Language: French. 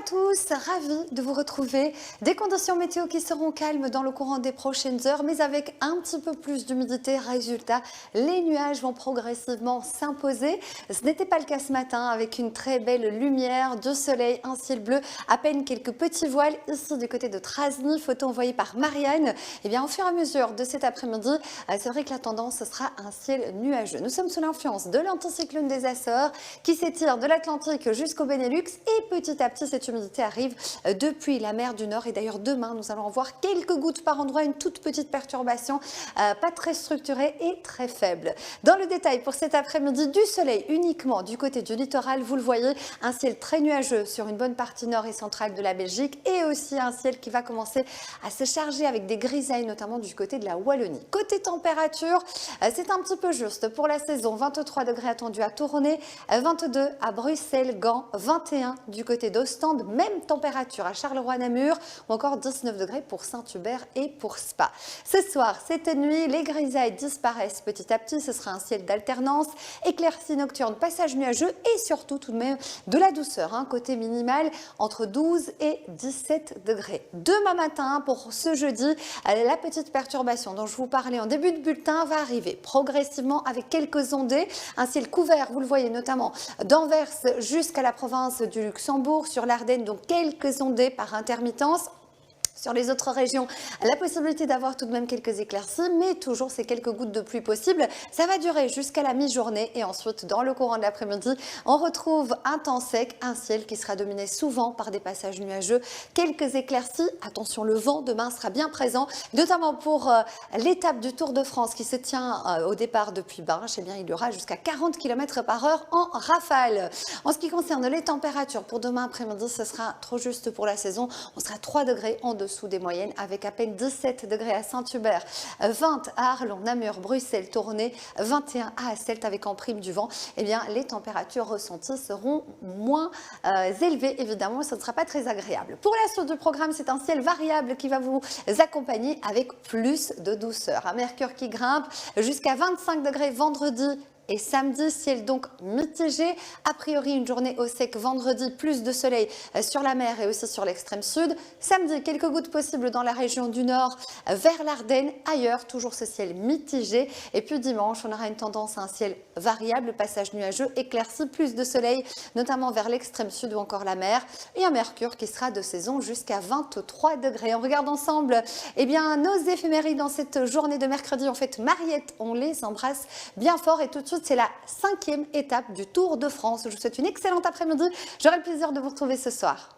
à tous, ravi de vous retrouver. Des conditions météo qui seront calmes dans le courant des prochaines heures, mais avec un petit peu plus d'humidité. Résultat, les nuages vont progressivement s'imposer. Ce n'était pas le cas ce matin avec une très belle lumière, du soleil, un ciel bleu, à peine quelques petits voiles ici du côté de Trasny, photo envoyée par Marianne. Et bien au fur et à mesure de cet après-midi, c'est vrai que la tendance ce sera un ciel nuageux. Nous sommes sous l'influence de l'anticyclone des Açores qui s'étire de l'Atlantique jusqu'au Benelux et petit à petit cette humidité arrive depuis la mer du Nord. Et d'ailleurs demain nous allons en voir quelques gouttes par endroit, une toute petite perturbation pas très structurée et très faible. Dans le détail pour cet après-midi, du soleil uniquement du côté du littoral, vous le voyez, un ciel très nuageux sur une bonne partie nord et centrale de la Belgique et aussi un ciel qui va commencer à se charger avec des grisailles notamment du côté de la Wallonie. Côté température, c'est un petit peu juste pour la saison, 23 degrés attendus à Tournai, 22 à Bruxelles, Gand, 21 du côté d'Ostende, même température à Charleroi-Namur ou encore 19 degrés pour Saint-Hubert et pour Spa. Ce soir, cette nuit, les grisailles disparaissent petit à petit, ce sera un ciel d'alternance, éclaircies nocturnes, passage nuageux et surtout tout de même de la douceur, côté minimal entre 12 et 17 degrés. Demain matin, pour ce jeudi, la petite perturbation dont je vous parlais en début de bulletin va arriver progressivement avec quelques ondées, un ciel couvert, vous le voyez notamment d'Anvers jusqu'à la province du Luxembourg, sur l'Ardenne, donc quelques ondées par intermittence. Sur les autres régions, la possibilité d'avoir tout de même quelques éclaircies, mais toujours ces quelques gouttes de pluie possibles. Ça va durer jusqu'à la mi-journée et ensuite, dans le courant de l'après-midi, on retrouve un temps sec, un ciel qui sera dominé souvent par des passages nuageux. Quelques éclaircies. Attention, le vent demain sera bien présent, notamment pour l'étape du Tour de France qui se tient au départ depuis Binche. Eh bien, il y aura jusqu'à 40 km/h en rafale. En ce qui concerne les températures, pour demain après-midi, ce sera trop juste pour la saison. On sera 3 degrés en dessous des moyennes avec à peine 17 degrés à Saint-Hubert, 20 à Arlon, Namur, Bruxelles, Tournai, 21 à Hasselt avec en prime du vent. Eh bien, les températures ressenties seront moins élevées évidemment, ce ne sera pas très agréable. Pour la suite du programme, c'est un ciel variable qui va vous accompagner avec plus de douceur. Un mercure qui grimpe jusqu'à 25 degrés vendredi et samedi, ciel donc mitigé. A priori, une journée au sec vendredi, plus de soleil sur la mer et aussi sur l'extrême sud. Samedi, quelques gouttes possibles dans la région du nord vers l'Ardenne. Ailleurs, toujours ce ciel mitigé. Et puis dimanche, on aura une tendance à un ciel variable, passage nuageux, éclairci, plus de soleil, notamment vers l'extrême sud ou encore la mer. Et un mercure qui sera de saison jusqu'à 23 degrés. On regarde ensemble nos éphémérides dans cette journée de mercredi. En fait, Mariette, on les embrasse bien fort et tout de suite, c'est la 5e étape du Tour de France. Je vous souhaite une excellente après-midi. J'aurai le plaisir de vous retrouver ce soir.